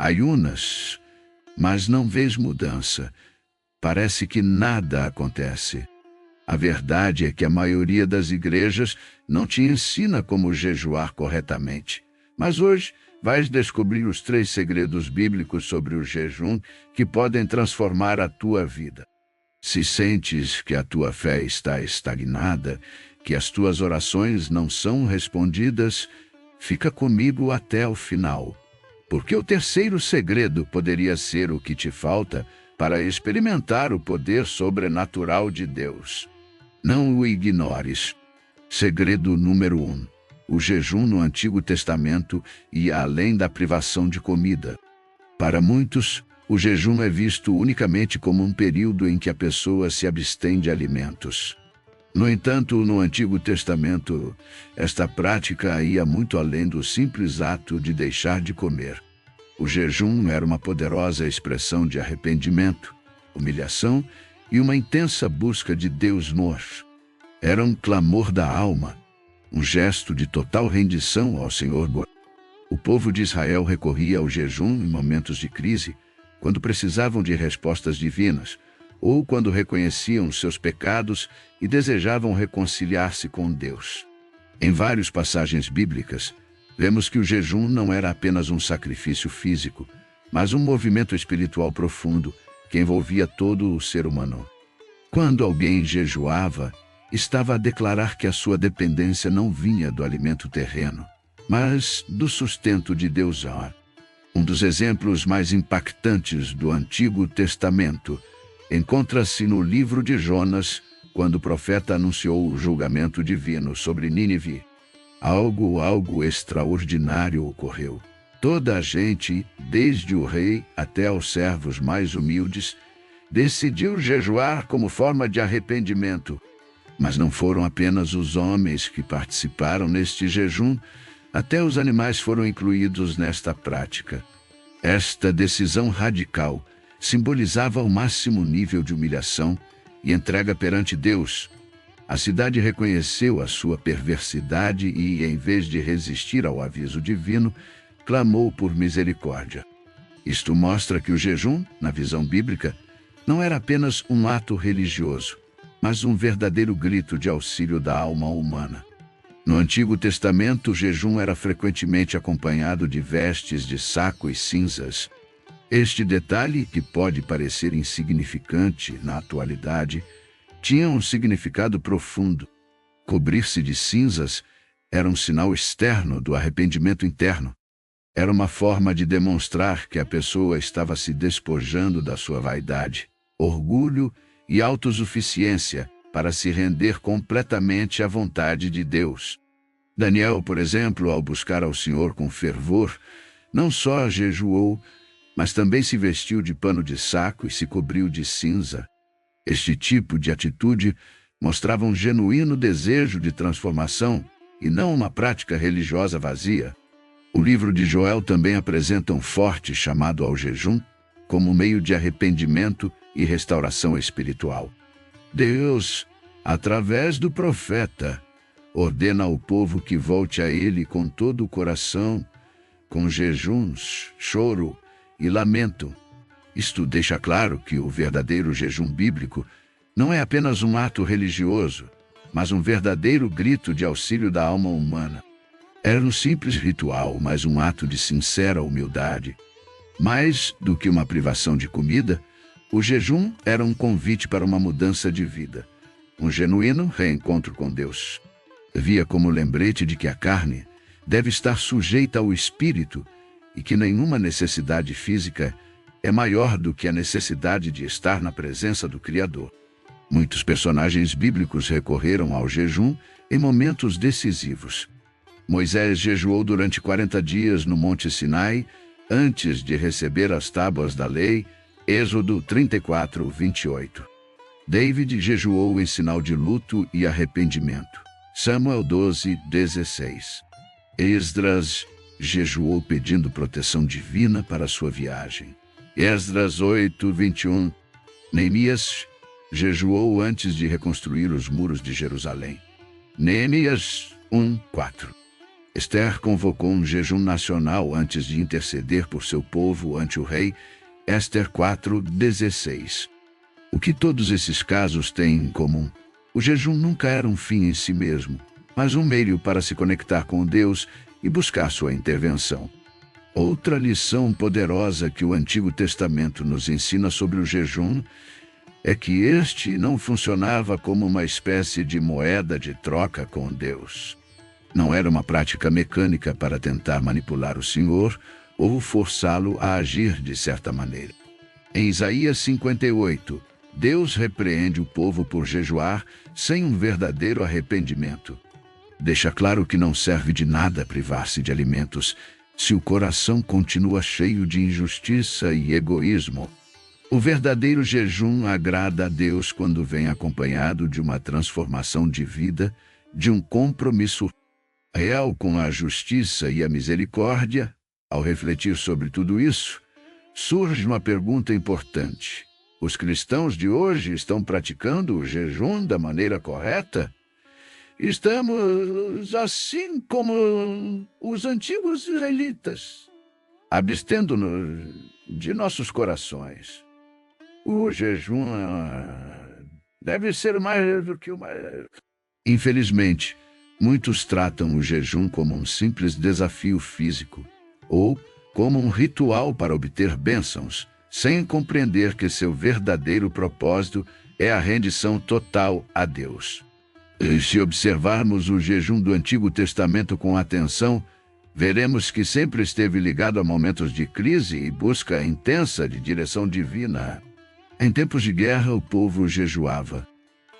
Ayunas, mas não vês mudança. Parece que nada acontece. A verdade é que a maioria das igrejas não te ensina como jejuar corretamente. Mas hoje vais descobrir os 3 segredos bíblicos sobre o jejum que podem transformar a tua vida. Se sentes que a tua fé está estagnada, que as tuas orações não são respondidas, fica comigo até o final. Porque o 3º segredo poderia ser o que te falta para experimentar o poder sobrenatural de Deus. Não o ignores. Segredo número 1. O jejum no Antigo Testamento ia além da privação de comida. Para muitos, o jejum é visto unicamente como um período em que a pessoa se abstém de alimentos. No entanto, no Antigo Testamento, esta prática ia muito além do simples ato de deixar de comer. O jejum era uma poderosa expressão de arrependimento, humilhação e uma intensa busca de Deus-mor. Era um clamor da alma, um gesto de total rendição ao Senhor. O povo de Israel recorria ao jejum em momentos de crise, quando precisavam de respostas divinas, ou quando reconheciam seus pecados e desejavam reconciliar-se com Deus. Em várias passagens bíblicas, vemos que o jejum não era apenas um sacrifício físico, mas um movimento espiritual profundo que envolvia todo o ser humano. Quando alguém jejuava, estava a declarar que a sua dependência não vinha do alimento terreno, mas do sustento de Deus. Um dos exemplos mais impactantes do Antigo Testamento encontra-se no livro de Jonas, quando o profeta anunciou o julgamento divino sobre Nínive. Algo extraordinário ocorreu. Toda a gente, desde o rei até aos servos mais humildes, decidiu jejuar como forma de arrependimento. Mas não foram apenas os homens que participaram neste jejum, até os animais foram incluídos nesta prática. Esta decisão radical simbolizava o máximo nível de humilhação e entrega perante Deus. A cidade reconheceu a sua perversidade e, em vez de resistir ao aviso divino, clamou por misericórdia. Isto mostra que o jejum, na visão bíblica, não era apenas um ato religioso, mas um verdadeiro grito de auxílio da alma humana. No Antigo Testamento, o jejum era frequentemente acompanhado de vestes de saco e cinzas. Este detalhe, que pode parecer insignificante na atualidade, tinha um significado profundo. Cobrir-se de cinzas era um sinal externo do arrependimento interno. Era uma forma de demonstrar que a pessoa estava se despojando da sua vaidade, orgulho e autossuficiência para se render completamente à vontade de Deus. Daniel, por exemplo, ao buscar ao Senhor com fervor, não só jejuou, mas também se vestiu de pano de saco e se cobriu de cinza. Este tipo de atitude mostrava um genuíno desejo de transformação e não uma prática religiosa vazia. O livro de Joel também apresenta um forte chamado ao jejum como meio de arrependimento e restauração espiritual. Deus, através do profeta, ordena ao povo que volte a ele com todo o coração, com jejuns, choro e lamento. Isto deixa claro que o verdadeiro jejum bíblico não é apenas um ato religioso, mas um verdadeiro grito de auxílio da alma humana. Era um simples ritual, mas um ato de sincera humildade. Mais do que uma privação de comida, o jejum era um convite para uma mudança de vida, um genuíno reencontro com Deus. Via como lembrete de que a carne deve estar sujeita ao espírito e que nenhuma necessidade física é maior do que a necessidade de estar na presença do Criador. Muitos personagens bíblicos recorreram ao jejum em momentos decisivos. Moisés jejuou durante 40 dias no Monte Sinai, antes de receber as tábuas da lei, Êxodo 34, 28. David jejuou em sinal de luto e arrependimento, Samuel 12, 16. Esdras jejuou pedindo proteção divina para sua viagem, Esdras 8, 21. Neemias jejuou antes de reconstruir os muros de Jerusalém, Neemias 1, 4. Esther convocou um jejum nacional antes de interceder por seu povo ante o rei, Esther 4:16. O que todos esses casos têm em comum? O jejum nunca era um fim em si mesmo, mas um meio para se conectar com Deus e buscar sua intervenção. Outra lição poderosa que o Antigo Testamento nos ensina sobre o jejum é que este não funcionava como uma espécie de moeda de troca com Deus. Não era uma prática mecânica para tentar manipular o Senhor ou forçá-lo a agir de certa maneira. Em Isaías 58, Deus repreende o povo por jejuar sem um verdadeiro arrependimento. Deixa claro que não serve de nada privar-se de alimentos se o coração continua cheio de injustiça e egoísmo. O verdadeiro jejum agrada a Deus quando vem acompanhado de uma transformação de vida, de um compromisso real com a justiça e a misericórdia. Ao refletir sobre tudo isso, surge uma pergunta importante. Os cristãos de hoje estão praticando o jejum da maneira correta? Estamos assim como os antigos israelitas, abstendo-nos de nossos corações. O jejum deve ser mais do que uma... Infelizmente, muitos tratam o jejum como um simples desafio físico ou como um ritual para obter bênçãos, sem compreender que seu verdadeiro propósito é a rendição total a Deus. E se observarmos o jejum do Antigo Testamento com atenção, veremos que sempre esteve ligado a momentos de crise e busca intensa de direção divina. Em tempos de guerra, o povo jejuava.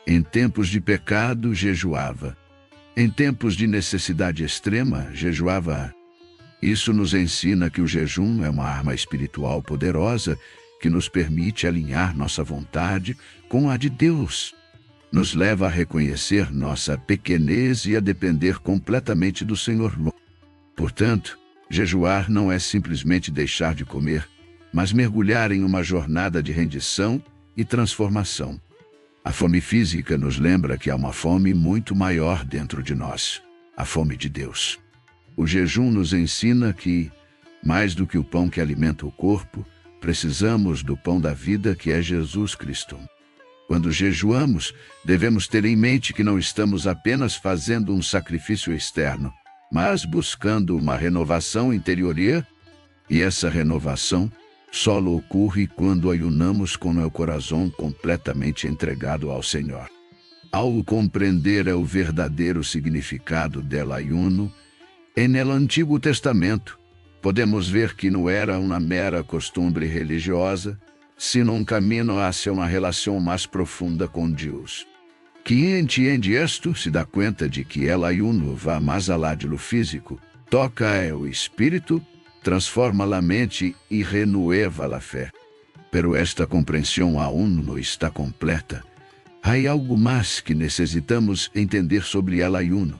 Em tempos de pecado, jejuava. Em tempos de necessidade extrema, jejuava. Isso nos ensina que o jejum é uma arma espiritual poderosa que nos permite alinhar nossa vontade com a de Deus. Nos leva a reconhecer nossa pequenez e a depender completamente do Senhor. Portanto, jejuar não é simplesmente deixar de comer, mas mergulhar em uma jornada de rendição e transformação. A fome física nos lembra que há uma fome muito maior dentro de nós, a fome de Deus. O jejum nos ensina que, mais do que o pão que alimenta o corpo, precisamos do pão da vida que é Jesus Cristo. Quando jejuamos, devemos ter em mente que não estamos apenas fazendo um sacrifício externo, mas buscando uma renovação interior, e essa renovação só ocorre quando ayunamos com o coração completamente entregado ao Senhor. Ao compreender o verdadeiro significado del ayuno, no Antigo Testamento, podemos ver que não era uma mera costumbre religiosa, sino um caminho hacia uma relação mais profunda com Deus. Quem entende isto se dá conta de que el ayuno va mais além do físico, toca o espírito, transforma a mente e renueva a fé. Pero esta compreensão aún não está completa. Há algo mais que necessitamos entender sobre el ayuno,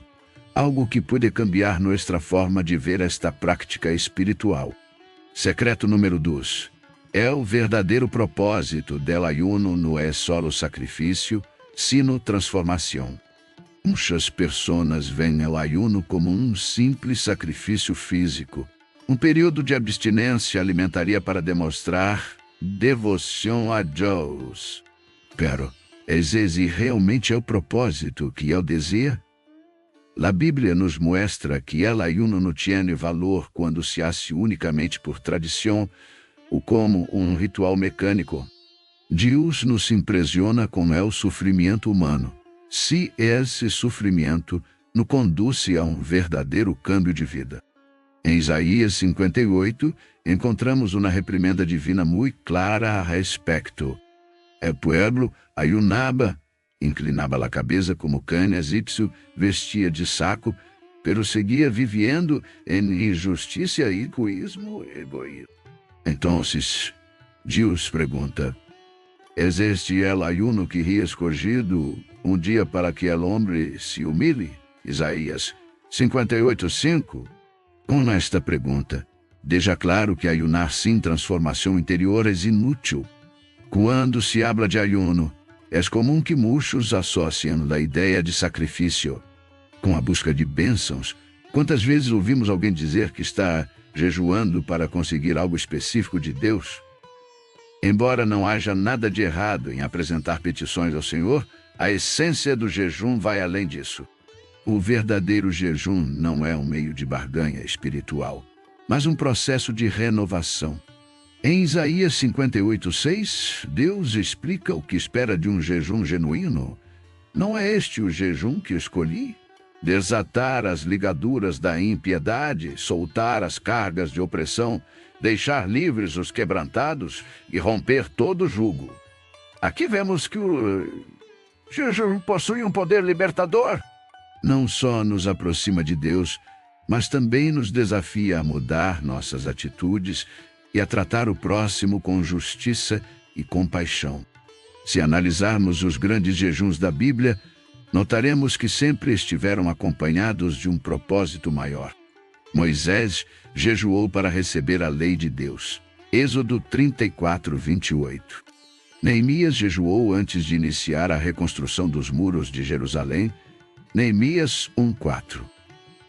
algo que pode cambiar nossa forma de ver esta prática espiritual. Secreto número 2. O verdadeiro propósito del ayuno não é só o sacrifício, sino transformação. Muitas pessoas veem o ayuno como um simples sacrifício físico. Um período de abstinência alimentaria para demonstrar devoção a Deus. Pero, esse realmente é o propósito que Ele deseja? A Bíblia nos mostra que el ayuno não tem valor quando se hace unicamente por tradição ou como um ritual mecânico. Deus nos impressiona com o sofrimento humano, se esse sofrimento nos conduz a um verdadeiro câmbio de vida. Em Isaías 58, encontramos uma reprimenda divina muito clara a respeito. O pueblo ayunaba, inclinava a cabeça como cão egípcio, vestia de saco, pero seguia vivendo em injustiça, egoísmo. Então, Deus pergunta: existe el ayuno que ria escolhido um dia para que el homem se humilhe? Isaías 58:5. Com esta pergunta, deixa claro que ayunar sem transformação interior é inútil. Quando se habla de ayuno, é comum que muitos associem a ideia de sacrifício com a busca de bênçãos, Quantas vezes ouvimos alguém dizer que está jejuando para conseguir algo específico de Deus? Embora não haja nada de errado em apresentar petições ao Senhor, a essência do jejum vai além disso. O verdadeiro jejum não é um meio de barganha espiritual, mas um processo de renovação. Em Isaías 58:6, Deus explica o que espera de um jejum genuíno. Não é este o jejum que escolhi? Desatar as ligaduras da impiedade, soltar as cargas de opressão, deixar livres os quebrantados e romper todo jugo. Aqui vemos que o jejum possui um poder libertador. Não só nos aproxima de Deus, mas também nos desafia a mudar nossas atitudes e a tratar o próximo com justiça e compaixão. Se analisarmos os grandes jejuns da Bíblia, notaremos que sempre estiveram acompanhados de um propósito maior. Moisés jejuou para receber a lei de Deus. Êxodo 34:28. Neemias jejuou antes de iniciar a reconstrução dos muros de Jerusalém. Neemias 1:4.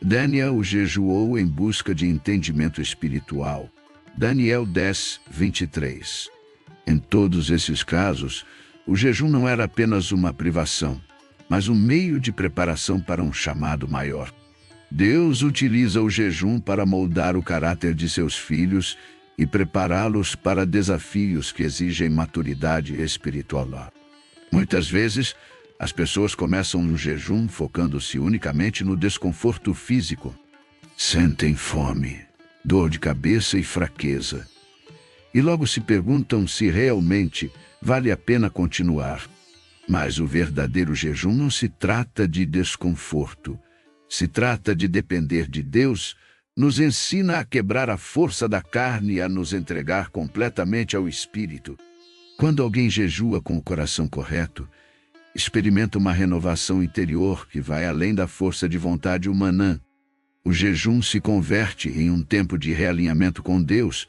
Daniel jejuou em busca de entendimento espiritual. Daniel 10:23. Em todos esses casos, o jejum não era apenas uma privação, mas um meio de preparação para um chamado maior. Deus utiliza o jejum para moldar o caráter de seus filhos e prepará-los para desafios que exigem maturidade espiritual. Muitas vezes, as pessoas começam um jejum focando-se unicamente no desconforto físico. Sentem fome, dor de cabeça e fraqueza. E logo se perguntam se realmente vale a pena continuar. Mas o verdadeiro jejum não se trata de desconforto. Se trata de depender de Deus, nos ensina a quebrar a força da carne e a nos entregar completamente ao Espírito. Quando alguém jejua com o coração correto, experimenta uma renovação interior que vai além da força de vontade humana. O jejum se converte em um tempo de realinhamento com Deus,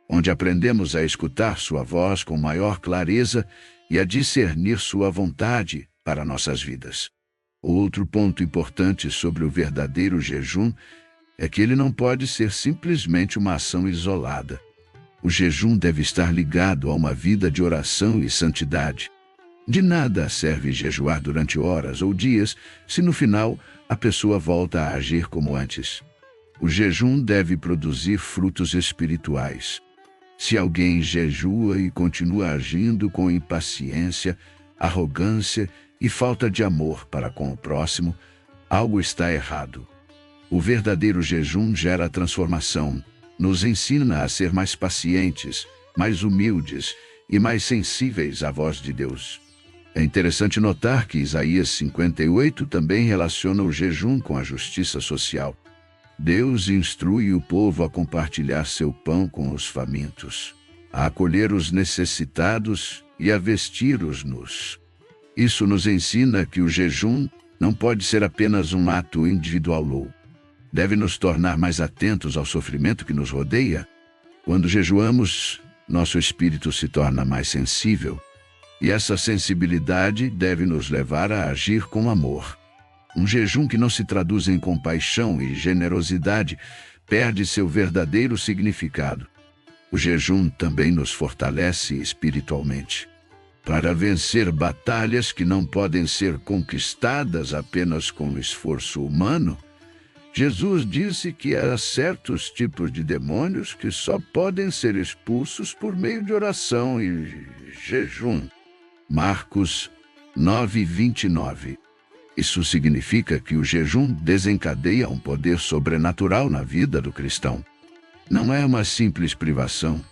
onde aprendemos a escutar sua voz com maior clareza e a discernir sua vontade para nossas vidas. Outro ponto importante sobre o verdadeiro jejum é que ele não pode ser simplesmente uma ação isolada. O jejum deve estar ligado a uma vida de oração e santidade. De nada serve jejuar durante horas ou dias se no final a pessoa volta a agir como antes. O jejum deve produzir frutos espirituais. Se alguém jejua e continua agindo com impaciência, arrogância e falta de amor para com o próximo, algo está errado. O verdadeiro jejum gera transformação, nos ensina a ser mais pacientes, mais humildes e mais sensíveis à voz de Deus. É interessante notar que Isaías 58 também relaciona o jejum com a justiça social. Deus instrui o povo a compartilhar seu pão com os famintos, a acolher os necessitados e a vestir os nus. Isso nos ensina que o jejum não pode ser apenas um ato individual. Deve nos tornar mais atentos ao sofrimento que nos rodeia. Quando jejuamos, nosso espírito se torna mais sensível. E essa sensibilidade deve nos levar a agir com amor. Um jejum que não se traduz em compaixão e generosidade perde seu verdadeiro significado. O jejum também nos fortalece espiritualmente. Para vencer batalhas que não podem ser conquistadas apenas com esforço humano, Jesus disse que há certos tipos de demônios que só podem ser expulsos por meio de oração e jejum. Marcos 9:29. Isso significa que o jejum desencadeia um poder sobrenatural na vida do cristão. Não é uma simples privação,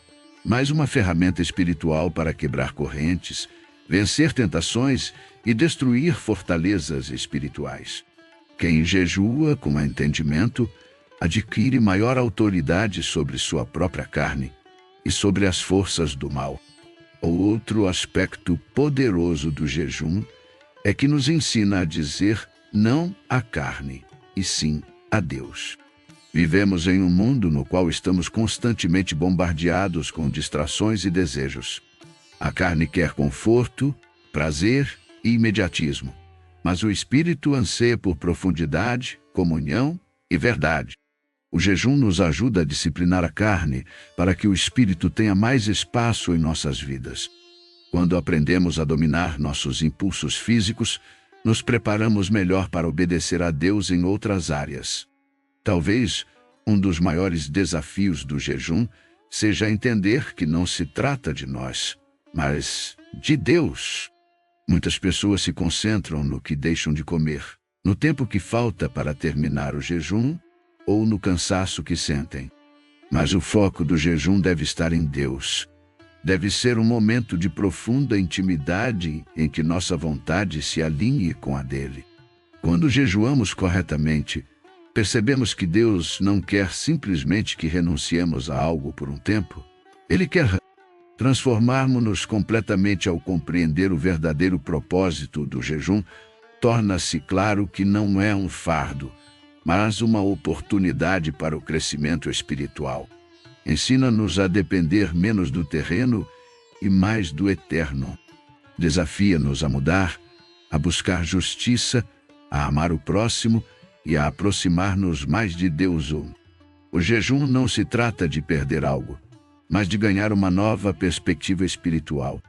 mas uma ferramenta espiritual para quebrar correntes, vencer tentações e destruir fortalezas espirituais. Quem jejua com entendimento adquire maior autoridade sobre sua própria carne e sobre as forças do mal. O outro aspecto poderoso do jejum é que nos ensina a dizer não à carne, e sim a Deus. Vivemos em um mundo no qual estamos constantemente bombardeados com distrações e desejos. A carne quer conforto, prazer e imediatismo, mas o espírito anseia por profundidade, comunhão E verdade. O jejum nos ajuda a disciplinar a carne para que o espírito tenha mais espaço em nossas vidas. Quando aprendemos a dominar nossos impulsos físicos, nos preparamos melhor para obedecer a Deus em outras áreas. Talvez um dos maiores desafios do jejum seja entender que não se trata de nós, mas de Deus. Muitas pessoas se concentram no que deixam de comer, no tempo que falta para terminar o jejum ou no cansaço que sentem. Mas o foco do jejum deve estar em Deus. Deve ser um momento de profunda intimidade em que nossa vontade se alinhe com a dele. Quando jejuamos corretamente, percebemos que Deus não quer simplesmente que renunciemos a algo por um tempo. Ele quer transformarmos-nos completamente. Ao compreender o verdadeiro propósito do jejum, torna-se claro que não é um fardo, mas uma oportunidade para o crescimento espiritual. Ensina-nos a depender menos do terreno e mais do eterno. Desafia-nos a mudar, a buscar justiça, a amar o próximo e a aproximar-nos mais de Deus. O jejum não se trata de perder algo, mas de ganhar uma nova perspectiva espiritual.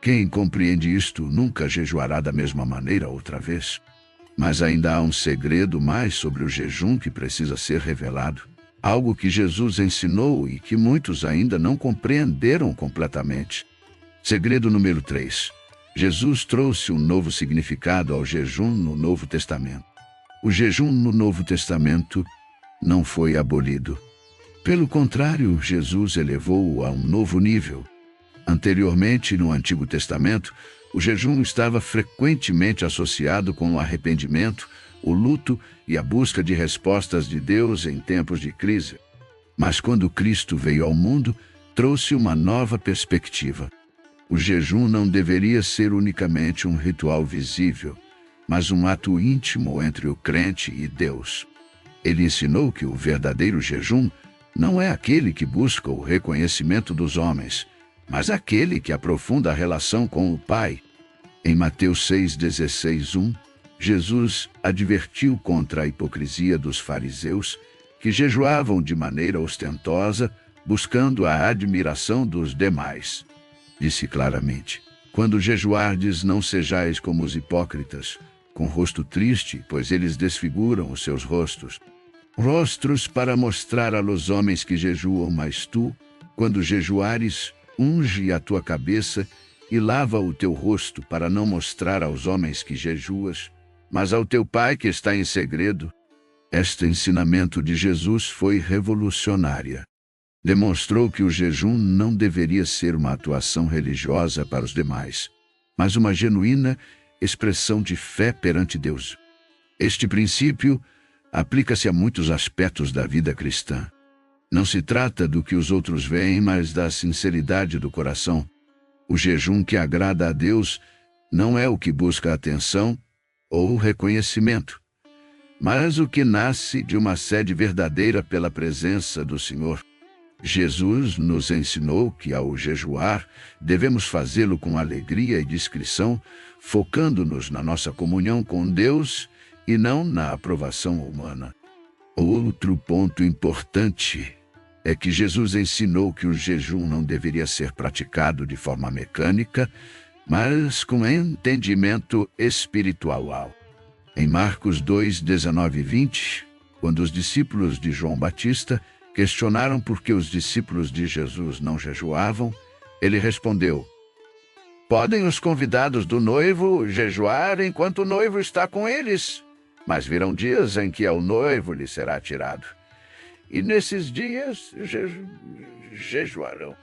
Quem compreende isto nunca jejuará da mesma maneira outra vez. Mas ainda há um segredo mais sobre o jejum que precisa ser revelado. Algo que Jesus ensinou e que muitos ainda não compreenderam completamente. Segredo número 3. Jesus trouxe um novo significado ao jejum no Novo Testamento. O jejum no Novo Testamento não foi abolido. Pelo contrário, Jesus elevou-o a um novo nível. Anteriormente, no Antigo Testamento, o jejum estava frequentemente associado com o arrependimento, o luto e a busca de respostas de Deus em tempos de crise. Mas quando Cristo veio ao mundo, trouxe uma nova perspectiva. O jejum não deveria ser unicamente um ritual visível, mas um ato íntimo entre o crente e Deus. Ele ensinou que o verdadeiro jejum não é aquele que busca o reconhecimento dos homens, mas aquele que aprofunda a relação com o Pai. Em Mateus 6,16, Jesus advertiu contra a hipocrisia dos fariseus, que jejuavam de maneira ostentosa, buscando a admiração dos demais. Disse claramente: quando jejuardes, não sejais como os hipócritas, com rosto triste, pois eles desfiguram os seus rostos. Rostros para mostrar aos homens que jejuam, mas tu, quando jejuares, unge a tua cabeça e lava o teu rosto, para não mostrar aos homens que jejuas, mas ao teu Pai que está em segredo. Este ensinamento de Jesus foi revolucionário. Demonstrou que o jejum não deveria ser uma atuação religiosa para os demais, mas uma genuína expressão de fé perante Deus. Este princípio aplica-se a muitos aspectos da vida cristã. Não se trata do que os outros veem, mas da sinceridade do coração. O jejum que agrada a Deus não é o que busca atenção ou reconhecimento, mas o que nasce de uma sede verdadeira pela presença do Senhor. Jesus nos ensinou que, ao jejuar, devemos fazê-lo com alegria e discrição, focando-nos na nossa comunhão com Deus e não na aprovação humana. Outro ponto importante é que Jesus ensinou que o jejum não deveria ser praticado de forma mecânica, mas com entendimento espiritual. Em Marcos 2, 19 e 20, quando os discípulos de João Batista questionaram por que os discípulos de Jesus não jejuavam, ele respondeu: podem os convidados do noivo jejuar enquanto o noivo está com eles, mas virão dias em que ao noivo lhe será tirado, e nesses dias jejuarão.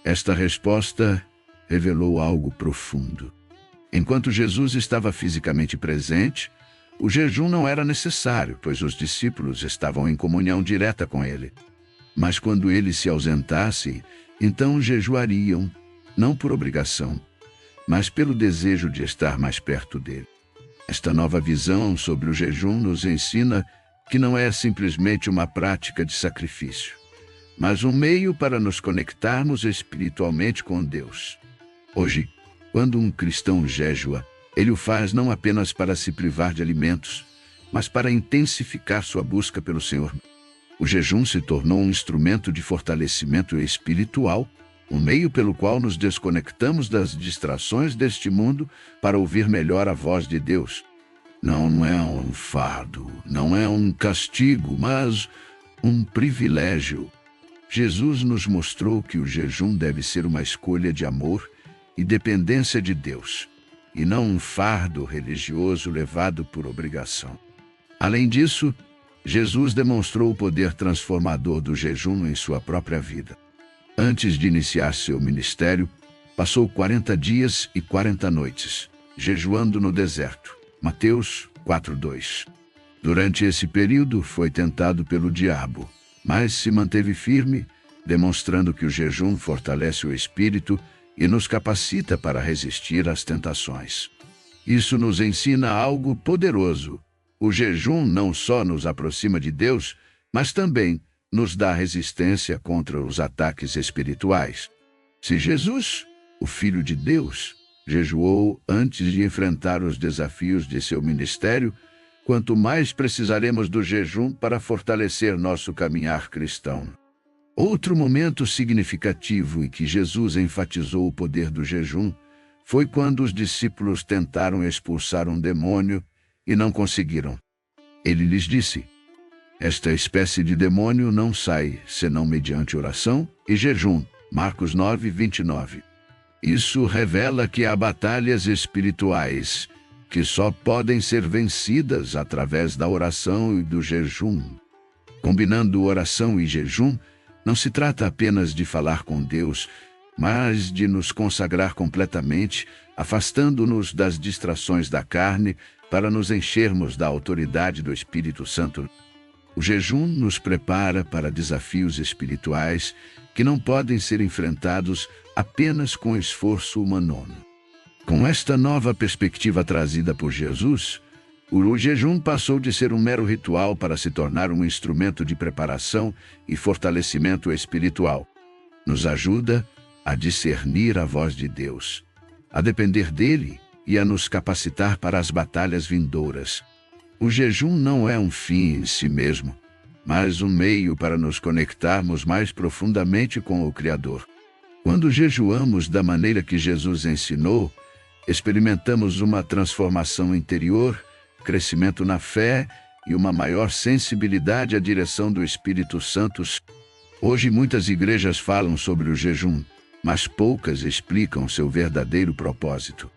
Esta resposta revelou algo profundo. Enquanto Jesus estava fisicamente presente, o jejum não era necessário, pois os discípulos estavam em comunhão direta com ele. Mas quando ele se ausentasse, então jejuariam, não por obrigação, mas pelo desejo de estar mais perto dele. Esta nova visão sobre o jejum nos ensina que não é simplesmente uma prática de sacrifício, mas um meio para nos conectarmos espiritualmente com Deus. Hoje, quando um cristão jejua, ele o faz não apenas para se privar de alimentos, mas para intensificar sua busca pelo Senhor. O jejum se tornou um instrumento de fortalecimento espiritual, um meio pelo qual nos desconectamos das distrações deste mundo para ouvir melhor a voz de Deus. Não é um fardo, não é um castigo, mas um privilégio. Jesus nos mostrou que o jejum deve ser uma escolha de amor e dependência de Deus, e não um fardo religioso levado por obrigação. Além disso, Jesus demonstrou o poder transformador do jejum em sua própria vida. Antes de iniciar seu ministério, passou 40 dias e 40 noites, jejuando no deserto. Mateus 4:2. Durante esse período, foi tentado pelo diabo, mas se manteve firme, demonstrando que o jejum fortalece o espírito e nos capacita para resistir às tentações. Isso nos ensina algo poderoso. O jejum não só nos aproxima de Deus, mas também nos dá resistência contra os ataques espirituais. Se Jesus, o Filho de Deus, jejuou antes de enfrentar os desafios de seu ministério, quanto mais precisaremos do jejum para fortalecer nosso caminhar cristão. Outro momento significativo em que Jesus enfatizou o poder do jejum foi quando os discípulos tentaram expulsar um demônio e não conseguiram. Ele lhes disse: "Esta espécie de demônio não sai senão mediante oração e jejum." Marcos 9:29. Isso revela que há batalhas espirituais que só podem ser vencidas através da oração e do jejum. Combinando oração e jejum, não se trata apenas de falar com Deus, mas de nos consagrar completamente, afastando-nos das distrações da carne para nos enchermos da autoridade do Espírito Santo. O jejum nos prepara para desafios espirituais que não podem ser enfrentados apenas com esforço humano. Com esta nova perspectiva trazida por Jesus, o jejum passou de ser um mero ritual para se tornar um instrumento de preparação e fortalecimento espiritual. Nos ajuda a discernir a voz de Deus, a depender dele e a nos capacitar para as batalhas vindouras. O jejum não é um fim em si mesmo, mas um meio para nos conectarmos mais profundamente com o Criador. Quando jejuamos da maneira que Jesus ensinou, experimentamos uma transformação interior, crescimento na fé e uma maior sensibilidade à direção do Espírito Santo. Hoje muitas igrejas falam sobre o jejum, mas poucas explicam seu verdadeiro propósito.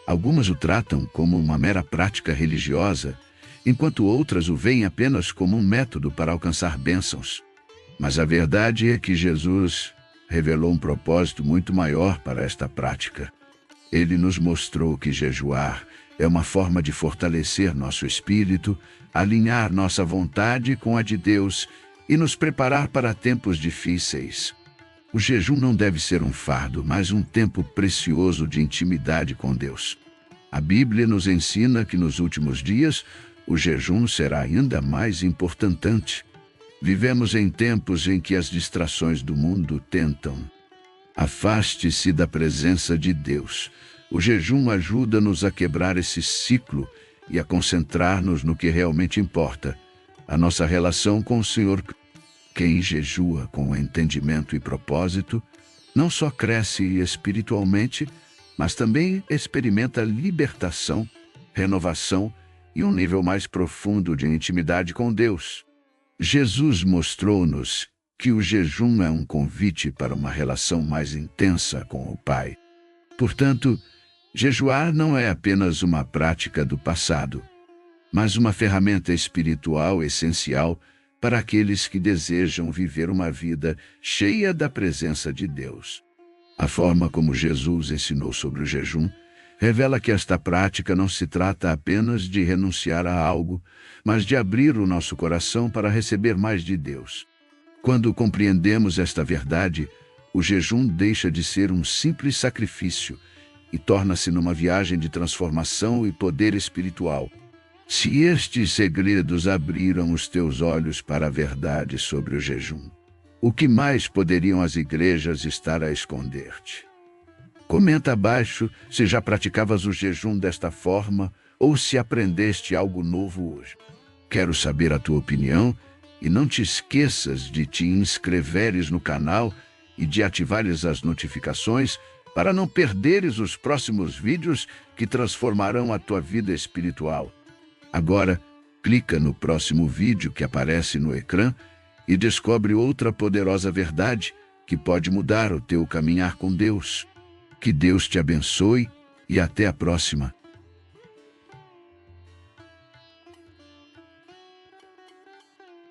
Algumas o tratam como uma mera prática religiosa, enquanto outras o veem apenas como um método para alcançar bênçãos. Mas a verdade é que Jesus revelou um propósito muito maior para esta prática. Ele nos mostrou que jejuar é uma forma de fortalecer nosso espírito, alinhar nossa vontade com a de Deus e nos preparar para tempos difíceis. O jejum não deve ser um fardo, mas um tempo precioso de intimidade com Deus. A Bíblia nos ensina que nos últimos dias o jejum será ainda mais importante. Vivemos em tempos em que as distrações do mundo tentam. Afaste-se da presença de Deus. O jejum ajuda-nos a quebrar esse ciclo e a concentrar-nos no que realmente importa, a nossa relação com o Senhor. Quem jejua com entendimento e propósito, não só cresce espiritualmente, mas também experimenta libertação, renovação e um nível mais profundo de intimidade com Deus. Jesus mostrou-nos que o jejum é um convite para uma relação mais intensa com o Pai. Portanto, jejuar não é apenas uma prática do passado, mas uma ferramenta espiritual essencial para aqueles que desejam viver uma vida cheia da presença de Deus. A forma como Jesus ensinou sobre o jejum revela que esta prática não se trata apenas de renunciar a algo, mas de abrir o nosso coração para receber mais de Deus. Quando compreendemos esta verdade, o jejum deixa de ser um simples sacrifício e torna-se numa viagem de transformação e poder espiritual. Se estes segredos abriram os teus olhos para a verdade sobre o jejum, o que mais poderiam as igrejas estar a esconder-te? Comenta abaixo se já praticavas o jejum desta forma ou se aprendeste algo novo hoje. Quero saber a tua opinião e não te esqueças de te inscreveres no canal e de ativares as notificações para não perderes os próximos vídeos que transformarão a tua vida espiritual. Agora, clica no próximo vídeo que aparece no ecrã e descobre outra poderosa verdade que pode mudar o teu caminhar com Deus. Que Deus te abençoe e até a próxima.